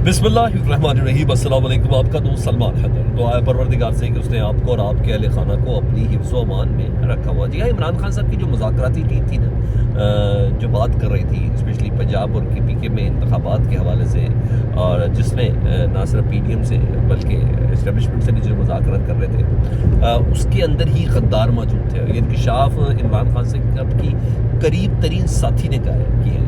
بسم اللہ الرحمن الرحیم، السلام علیکم۔ آپ کا دوست سلمان حیدر، دعا ہے پروردگار سے کہ اس نے آپ کو اور آپ کے اہل خانہ کو اپنی حفظ و امان میں رکھا ہوا۔ جی ہاں، عمران خان صاحب کی جو مذاکراتی ٹیم تھی نا، جو بات کر رہی تھی اسپیشلی پنجاب اور پی کے میں انتخابات کے حوالے سے، اور جس میں نہ صرف پی ڈی ایم سے بلکہ اسٹیبلشمنٹ سے بھی جو مذاکرات کر رہے تھے، اس کے اندر ہی غدار موجود تھے۔ یہ انکشاف عمران خان صاحب کی قریب ترین ساتھی نے کہا ہے کہ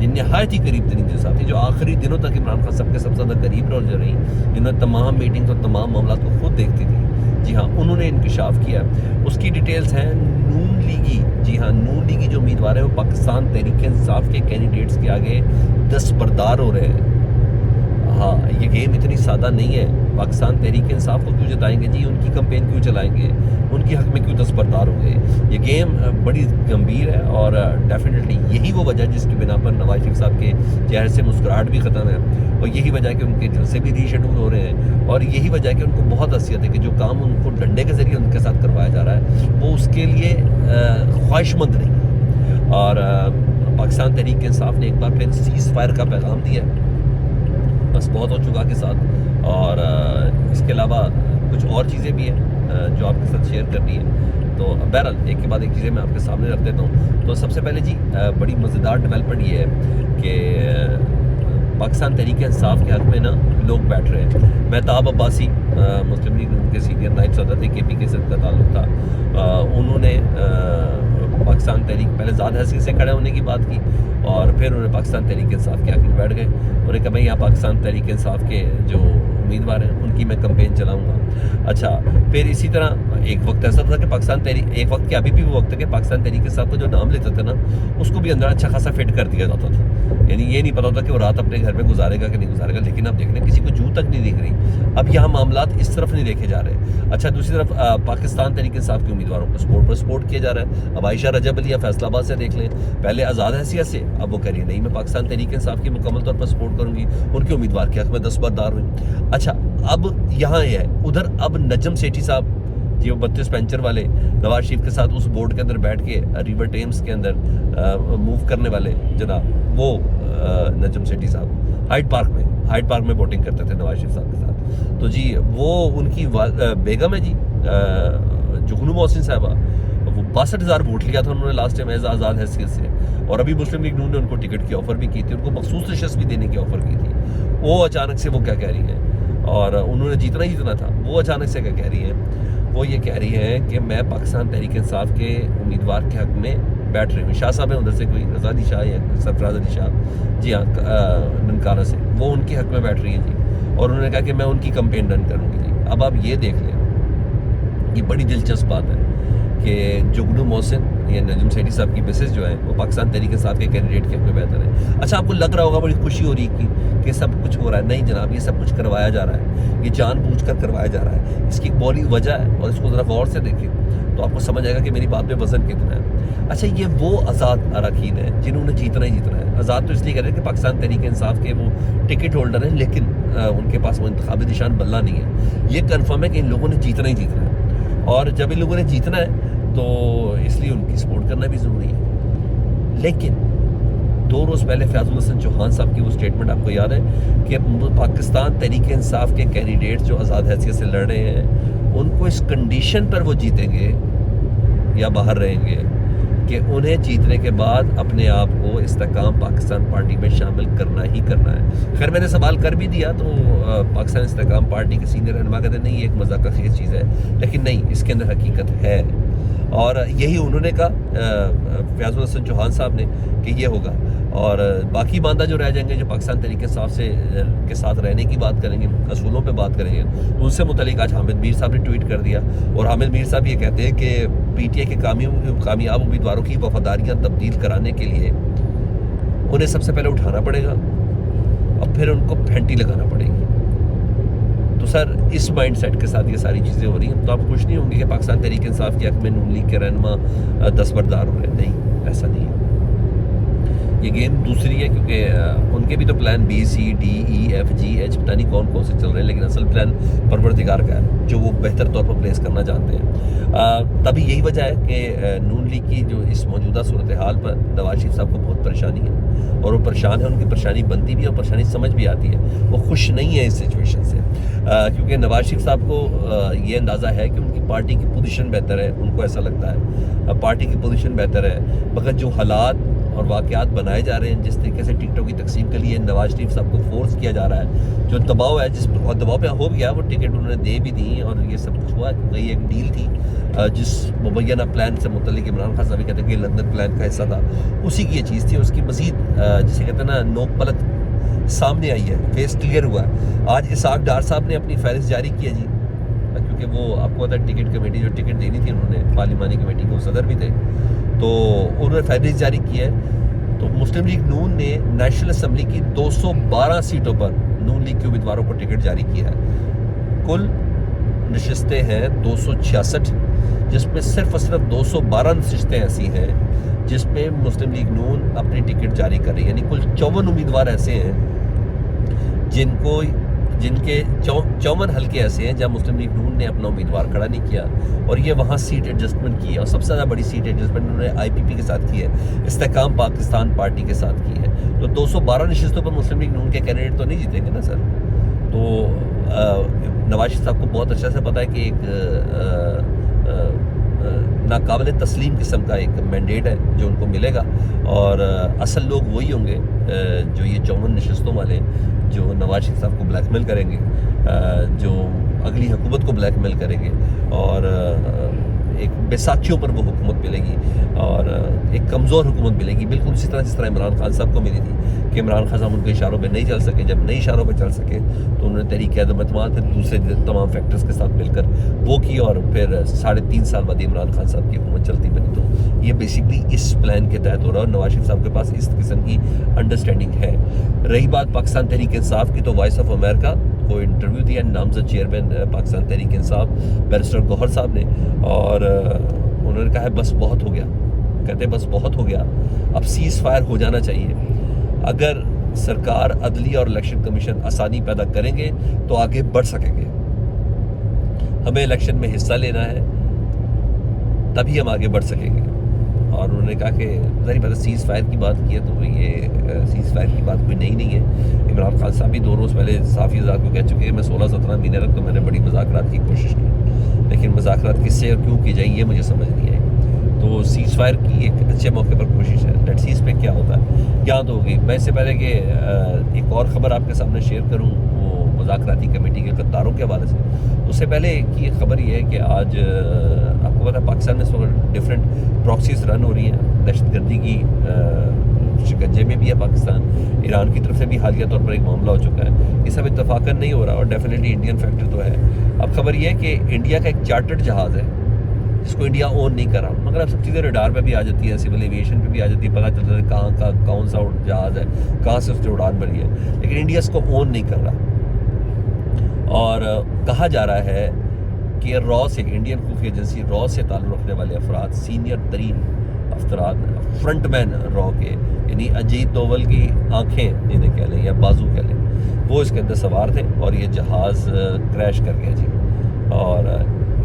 نہایت ہی قریب ترین جو ساتھی، جو آخری دنوں تک عمران خان صاحب کے سب سے زیادہ قریب رہی، جنہوں نے تمام میٹنگز اور تمام معاملات کو خود دیکھتی تھی، جی ہاں انہوں نے انکشاف کیا۔ اس کی ڈیٹیلز ہیں نون لیگی، جی ہاں نون لیگی جو امیدوار ہیں وہ پاکستان تحریک انصاف کے کینڈیڈیٹس کے آگے دستبردار ہو رہے ہیں۔ ہاں، یہ گیم اتنی سادہ نہیں ہے۔ پاکستان تحریک انصاف کو کیوں جتائیں گے جی، ان کی کمپین کیوں چلائیں گے، ان کی حق میں کیوں دستبردار ہوں گے؟ یہ گیم بڑی گمبھیر ہے، اور ڈیفینیٹلی یہی وہ وجہ جس کی بنا پر نواز شریف صاحب کے چہرے سے مسکراہٹ بھی ختم ہے، اور یہی وجہ ہے کہ ان کے جلسے بھی ری شیڈول ہو رہے ہیں، اور یہی وجہ ہے کہ ان کو بہت حیثیت ہے کہ جو کام ان کو ڈنڈے کے ذریعے ان کے ساتھ کروایا جا رہا ہے وہ اس کے لیے خواہش مند نہیں ہے۔ اور پاکستان تحریک انصاف نے ایک بار پھر سیز فائر کا پیغام دیا ہے، بس بہت ہو چکا کے ساتھ، اور اس کے علاوہ کچھ اور چیزیں بھی ہیں جو آپ کے ساتھ شیئر کرنی ہے۔ تو بہرحال ایک کے بعد ایک چیزیں میں آپ کے سامنے رکھ دیتا ہوں۔ تو سب سے پہلے جی بڑی مزیدار ڈیولپمنٹ یہ ہے کہ پاکستان تحریک انصاف کے حق میں نا لوگ بیٹھ رہے ہیں۔ مہتاب عباسی مسلم لیگ نون کے سینئر نائب صدر تھے، کے پی کے سے کا تعلق تھا، انہوں نے پاکستان تحریک پہلے ذات حیثیت سے کھڑے ہونے کی بات کی، اور پھر انہوں نے پاکستان تحریک انصاف کے حق میں بیٹھ گئے۔ انہوں نے کہا میں یہاں پاکستان تحریک انصاف کے جو امیدوار ہیں ان کی میں کمپین چلاؤں گا۔ اچھا، پھر اسی طرح ایک وقت ایسا تھا کہ پاکستان تحریک، ایک وقت کیا ابھی بھی وہ وقت ہے کہ پاکستان تحریک انصاف کا جو نام لیتے تھے نا اس کو بھی اندر اچھا خاصا فٹ کر دیا جاتا تھا، یعنی یہ نہیں پتا تھا کہ وہ رات اپنے گھر میں گزارے گا کہ نہیں گزارے گا، لیکن اب دیکھ رہے ہیں کسی کو جو تک نہیں دکھ رہی۔ اب یہاں معاملات اس طرف نہیں دیکھے جا رہے۔ اچھا، دوسری طرف پاکستان تحریک انصاف کے امیدواروں پر سپورٹ کیا جا رہا ہے۔ اب عائشہ رجب علی فیصل آباد سے دیکھ لیں، پہلے آزاد حیثیت سے، اب وہ کہہ رہی ہے نہیں میں پاکستان تحریک انصاف کی مکمل طور پر سپورٹ کروں گی، ان کے امیدوار کے حق میں دستبردار ہوئی۔ اچھا، اب یہاں یہ ہے، ادھر اب نجم سیٹھی صاحب جی وہ 32 پینچر والے نواز شریف کے ساتھ اس بورڈ کے اندر بیٹھ کے ریور ٹیمز کے اندر موو کرنے والے جناب، وہ نجم سیٹھی صاحب ہائیڈ پارک میں ووٹنگ کرتے تھے نواز شریف صاحب کے ساتھ۔ تو جی وہ ان کی بیگم ہے جی جگنو محسن صاحبہ، وہ 62,000 ووٹ لیا تھا انہوں نے لاسٹ ٹائم ایز آزاد حیثیت سے، اور ابھی مسلم لیگ نون نے ان کو ٹکٹ کی آفر بھی کی تھی، ان کو مخصوص نشست بھی دینے کی آفر کی تھی۔ وہ اچانک سے وہ کیا کہہ رہی ہیں، اور انہوں نے جیتنا تھا، وہ اچانک سے کیا کہہ رہی ہیں، وہ یہ کہہ رہی ہیں کہ میں پاکستان تحریک انصاف کے امیدوار کے حق میں بیٹھ رہی ہوں۔ شاہ صاحب ہیں ادھر سے، کوئی رضا علی شاہ یا سرفراز علی شاہ، جی ہاں ننکانہ سے، وہ ان کے حق میں بیٹھ رہی ہیں جی، اور انہوں نے کہا کہ میں ان کی کمپین رن کروں گی جی۔ اب آپ یہ دیکھ لیں، یہ بڑی دلچسپ بات ہے کہ جگنو محسن یا نجم سیٹھی صاحب کی مسز جو ہے وہ پاکستان تحریک انصاف کے کینڈیڈیٹ کے حق میں بہتر ہے۔ اچھا، آپ کو لگ رہا ہوگا بڑی خوشی ہو رہی کہ سب کچھ ہو رہا ہے، نہیں جناب، یہ سب کچھ کروایا جا رہا ہے، یہ جان بوجھ کر کروایا جا رہا ہے۔ اس کی ایک بڑی وجہ ہے، اور اس کو ذرا غور سے دیکھیں تو آپ کو سمجھ آئے گا کہ میری بات میں وزن کتنا ہے۔ اچھا، یہ وہ آزاد اراکین ہیں جنہوں نے جیتنا ہی جیتنا ہے۔ آزاد تو اس لیے کہہ رہے ہیں کہ پاکستان تحریک انصاف کے وہ ٹکٹ ہولڈر ہیں، لیکن ان کے پاس وہ انتخابی نشان بلہ نہیں ہے۔ یہ کنفرم ہے کہ ان لوگوں نے جیتنا ہی جیتنا ہے، اور جب ان لوگوں نے جیتنا ہے تو اس لیے ان کی سپورٹ کرنا بھی ضروری ہے۔ لیکن 2 روز پہلے فیاض الحسن چوہان صاحب کی وہ سٹیٹمنٹ آپ کو یاد ہے کہ پاکستان تحریک انصاف کے کینڈیڈیٹ جو آزاد حیثیت سے لڑ رہے ہیں ان کو اس کنڈیشن پر وہ جیتیں گے یا باہر رہیں گے کہ انہیں جیتنے کے بعد اپنے آپ کو استحکام پاکستان پارٹی میں شامل کرنا ہی کرنا ہے۔ خیر میں نے سوال کر بھی دیا تو پاکستان استحکام پارٹی کے سینئر رہنما کہتے ہیں نہیں، یہ ایک مذاق کا خیز چیز ہے، لیکن نہیں، اس کے اندر حقیقت ہے، اور یہی انہوں نے کہا فیاض الحسن چوہان صاحب نے کہ یہ ہوگا، اور باقی باندھا جو رہ جائیں گے جو پاکستان تحریک انصاف کے ساتھ رہنے کی بات کریں گے، اصولوں پہ بات کریں گے، ان سے متعلق آج حامد میر صاحب نے ٹویٹ کر دیا، اور حامد میر صاحب یہ کہتے ہیں کہ پی ٹی آئی کے کامیاب امیدواروں کی وفاداریاں تبدیل کرانے کے لیے انہیں سب سے پہلے اٹھانا پڑے گا اور پھر ان کو پھینٹی لگانا پڑے گی۔ تو سر اس مائنڈ سیٹ کے ساتھ یہ ساری چیزیں ہو رہی ہیں، تو آپ خوش نہیں ہوں گے کہ پاکستان تحریک انصاف کے حق میں نون لیگ کے رہنما دستبردار ہو رہے ہیں، نہیں، ایسا نہیں ہے۔ یہ گیم دوسری ہے، کیونکہ ان کے بھی تو plan B C D E F G H پتہ نہیں کون کون سے چل رہے ہیں، لیکن اصل پلان پروردگار کا ہے جو وہ بہتر طور پر پلیس کرنا جانتے ہیں۔ تبھی یہی وجہ ہے کہ نون لیگ کی جو اس موجودہ صورتحال پر نواز شریف صاحب کو بہت پریشانی ہے، اور وہ پریشان ہے، ان کی پریشانی بنتی بھی ہے اور پریشانی سمجھ بھی آتی ہے، وہ خوش نہیں ہے اس سچویشن سے، کیونکہ نواز شریف صاحب کو یہ اندازہ ہے کہ ان کی پارٹی کی پوزیشن بہتر ہے، ان کو ایسا لگتا ہے پارٹی کی پوزیشن بہتر ہے، مگر جو حالات اور واقعات بنائے جا رہے ہیں، جس طریقے سے ٹکٹوں کی تقسیم کے لیے نواز شریف صاحب کو فورس کیا جا رہا ہے، جو دباؤ ہے جس پر دباؤ پہ ہو گیا، وہ ٹکٹ انہوں نے دے بھی دی اور یہ سب کچھ ہوا، کیونکہ یہ ایک ڈیل تھی جس مبینہ پلان سے متعلق عمران خان صاحب کہتے ہیں کہ لندن پلان کا حصہ تھا، اسی کی یہ چیز تھی، اس کی مزید جسے کہتے ہیں نا نوک پلک سامنے آئی ہے، فیس کلیئر ہوا ہے۔ آج اسحاق ڈار صاحب نے اپنی فہرست جاری کی ہے جی، کیونکہ وہ آپ کو پتا ہے ٹکٹ کمیٹی جو ٹکٹ دینی تھی انہوں نے، پارلیمانی کمیٹی کے وہ صدر بھی تھے، تو انہوں نے فہرست جاری کی ہے۔ تو مسلم لیگ نون نے نیشنل اسمبلی کی 212 سیٹوں پر نون لیگ کے امیدواروں کو ٹکٹ جاری کیا ہے۔ کل نشستیں ہیں 266، جس میں صرف اور صرف 212 نشستیں ایسی ہیں جس میں مسلم لیگ نون اپنی ٹکٹ جاری کر رہی ہے، یعنی کل 54 امیدوار ایسے ہیں جن کے 54 حلقے ایسے ہیں جہاں مسلم لیگ نون نے اپنا امیدوار کھڑا نہیں کیا، اور یہ وہاں سیٹ ایڈجسٹمنٹ کی ہے، اور سب سے زیادہ بڑی سیٹ ایڈجسٹمنٹ انہوں نے آئی پی پی کے ساتھ کی ہے، استحکام پاکستان پارٹی کے ساتھ کی ہے۔ تو 212 نشستوں پر مسلم لیگ نون کے کینڈیڈیٹ تو نہیں جیتیں گے نا سر۔ تو نواز شریف صاحب کو بہت اچھا سے پتا ہے کہ ایک ناقابل تسلیم قسم کا ایک مینڈیٹ ہے جو ان کو ملے گا، اور اصل لوگ وہی ہوں گے جو یہ 54 نشستوں والے جو نواز شریف صاحب کو بلیک میل کریں گے، جو اگلی حکومت کو بلیک میل کریں گے، اور ایک بیساکھیوں پر وہ حکومت ملے گی، اور ایک کمزور حکومت ملے گی، بالکل اسی طرح جس طرح عمران خان صاحب کو ملی تھی کہ عمران خان صاحب ان کے اشاروں پہ نہیں چل سکے، جب نہیں اشاروں پہ چل سکے تو انہوں نے تحریک عدم اعتماد پھر دوسرے تمام فیکٹرز کے ساتھ مل کر وہ کی، اور پھر 3.5 سال بعد عمران خان صاحب کی حکومت چلتی بنی۔ تو یہ بیسکلی اس پلان کے تحت ہو رہا ہے، اور نواز شریف صاحب کے پاس اس قسم کی انڈرسٹینڈنگ ہے۔ رہی بات پاکستان تحریک انصاف کی، تو وائس آف امریکہ کو انٹرویو دیا نامزد چیئرمین پاکستان تحریک انصاف بیرسٹر گوہر صاحب نے، اور انہوں نے کہا ہے بس بہت ہو گیا، کہتے ہیں بس بہت ہو گیا، اب سیز فائر ہو جانا چاہیے، اگر سرکار، عدلیہ اور الیکشن کمیشن آسانی پیدا کریں گے تو آگے بڑھ سکیں گے، ہمیں الیکشن میں حصہ لینا ہے تبھی ہم آگے بڑھ سکیں گے۔ اور انہوں نے کہا کہ ظاہر بات ہے سیز فائر کی بات کی ہے تو یہ سیز فائر کی بات کوئی نئی نہیں ہے، عمران خان صاحب بھی 2 روز پہلے صحافی حضرات کو کہہ چکے ہیں، میں 16-17 مہینے تک تو میں نے بڑی مذاکرات کی کوشش کی، لیکن مذاکرات کس سے اور کیوں کی جائیں یہ مجھے سمجھ نہیں آئی۔ تو سیز فائر کی ایک اچھے موقع پر کوشش ہے، لیٹ سیز پہ کیا ہوتا ہے، یہاں تو ہوگی۔ میں اس سے پہلے کہ ایک اور خبر آپ کے سامنے شیئر کروں وہ مذاکراتی کمیٹی کے غداروں کے حوالے سے، اس سے پہلے کی خبر یہ ہے کہ آج آپ کو پتا ہے پاکستان میں اس وقت ڈفرینٹ پراکسیز رن ہو رہی ہیں، دہشت گردی کی شکنجے میں بھی ہے پاکستان، ایران کی طرف سے بھی حالیہ طور پر ایک معاملہ ہو چکا ہے، یہ سب اتفاقاً نہیں ہو رہا، اور ڈیفینیٹلی انڈین فیکٹر تو ہے۔ اب خبر یہ ہے کہ انڈیا کا ایک چارٹرڈ جہاز ہے جس کو انڈیا اون نہیں کر رہا، مگر اب سب چیزیں ریڈار پہ بھی آ جاتی ہیں، سول ایویشن پہ بھی آ جاتی ہے، پتہ چلتا ہے کہاں کا کون سا جہاز ہے، کہاں سے اس نے اڑان بھری ہے، لیکن انڈیا اس کو اون نہیں کر رہا، اور کہا جا رہا ہے کہ را سے، انڈین خفیہ ایجنسی را سے تعلق رکھنے والے افراد، سینئر ترین افراد، فرنٹ مین را کے، یعنی اجیت دوول کی آنکھیں جنہیں کہہ لیں یا بازو کہہ لیں، وہ اس کے اندر سوار تھے، اور یہ جہاز کریش کر گیا جی۔ اور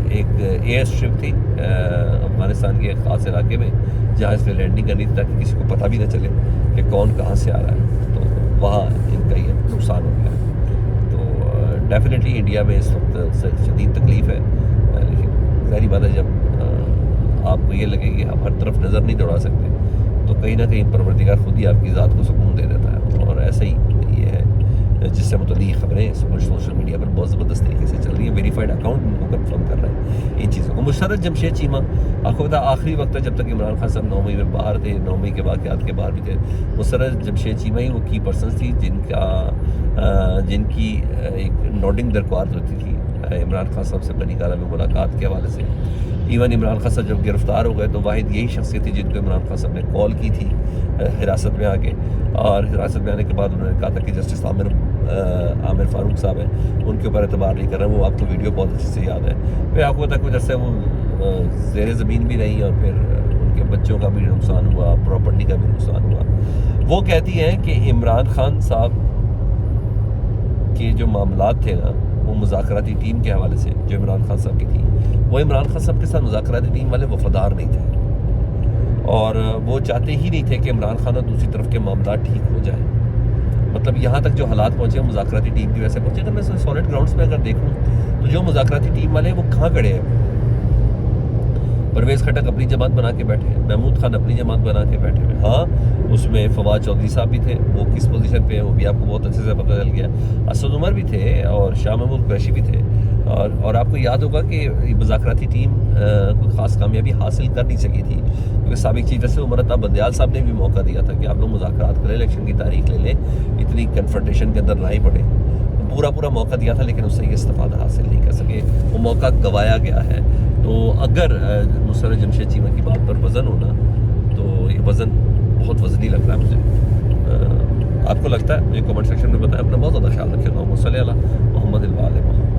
ایک ایئر اسٹرپ تھی افغانستان کے ایک خاص علاقے میں جہاں اس نے لینڈنگ کرنی تھی تاکہ کسی کو پتہ بھی نہ چلے کہ کون کہاں سے آ رہا ہے، تو وہاں ان کا یہ نقصان ہو گیا۔ تو ڈیفینیٹلی انڈیا میں اس وقت شدید تکلیف ہے، لیکن ظاہری بات ہے جب آپ کو یہ لگے کہ آپ ہر طرف نظر نہیں دوڑا سکتے تو کہیں نہ کہیں پروردگار خود ہی آپ کی ذات کو سکون دے دیتا ہے، اور ایسا ہی یہ ہے جس سے متعلق خبریں سوشل میڈیا پر بہت زبردست طریقے سے چل رہی ہیں، ویریفائڈ اکاؤنٹ ان کو کنفرم کر رہے ہیں ان چیزوں کو۔ مشرف جمشید چیمہ، آپ کو پتا آخری وقت ہے جب تک عمران خان صاحب 9 مئی میں باہر تھے، 9 مئی کے واقعات کے باہر بھی تھے، مشرف جمشید چیمہ ہی وہ کی پرسنس تھی جن کی ایک نوڈنگ درخواست ہوتی تھی عمران خان صاحب سے بنی گالہ میں ملاقات کے حوالے سے۔ ایون عمران خان صاحب جب گرفتار ہو گئے تو واحد یہی شخصیت تھی جن کو عمران خان صاحب نے کال کی تھی حراست میں آ کے، اور حراست میں آنے کے بعد انہوں نے کہا تھا کہ جسٹس عامر فاروق صاحب ہیں ان کے اوپر اعتبار نہیں کر رہا، وہ آپ کو ویڈیو بہت اچھے سے یاد ہے۔ پھر آپ کو پتا کچھ عرصے وہ زیر زمین بھی رہی، اور پھر ان کہ بچوں کا بھی نقصان ہوا، پراپرٹی کا بھی نقصان ہوا. وہ کہتی ہیں کہ عمران خان صاحب کے جو معاملات تھے نا وہ مذاکراتی ٹیم کے حوالے سے جو عمران خان صاحب کی تھی، وہ عمران خان صاحب کے ساتھ مذاکراتی ٹیم والے وفادار نہیں تھے، اور وہ چاہتے ہی نہیں تھے کہ عمران خان اور دوسری طرف کے معاملات ٹھیک ہو جائیں. مطلب یہاں تک جو حالات پہنچے وہ مذاکراتی ٹیم کی وجہ سے پہنچے. اگر میں سالڈ گراؤنڈس پہ اگر دیکھوں تو جو مذاکراتی ٹیم والے ہیں وہ کہاں کھڑے ہیں؟ پرویز خٹک اپنی جماعت بنا کے بیٹھے ہیں، محمود خان اپنی جماعت بنا کے بیٹھے ہوئے. ہاں اس میں فواد چودھری صاحب بھی تھے، وہ کس پوزیشن پہ ہیں وہ بھی آپ کو بہت اچھے سے پتہ چل گیا. اسد عمر بھی تھے اور شاہ محمود قریشی بھی تھے. اور آپ کو یاد ہوگا کہ مذاکراتی ٹیم کوئی خاص کامیابی حاصل کر نہیں سکی تھی، کیونکہ سابق چیف جسٹس عمر عطا بندیال صاحب نے بھی موقع دیا تھا کہ آپ لوگ مذاکرات کریں، الیکشن کی تاریخ لے لیں، اتنی کنفرنٹیشن کے اندر نہ ہی پڑے. پورا موقع دیا تھا لیکن اس سے یہ استفادہ حاصل نہیں کر سکے، وہ موقع گوایا گیا ہے. تو اگر مسرت جمشید چیمہ کی بات پر وزن ہونا تو یہ وزن بہت وزنی لگ رہا ہے مجھے. آپ کو لگتا ہے؟ مجھے کمنٹ سیکشن میں بتائیں. اپنا بہت زیادہ خیال رکھیں. اللہم صلی علی محمد و آل محمد.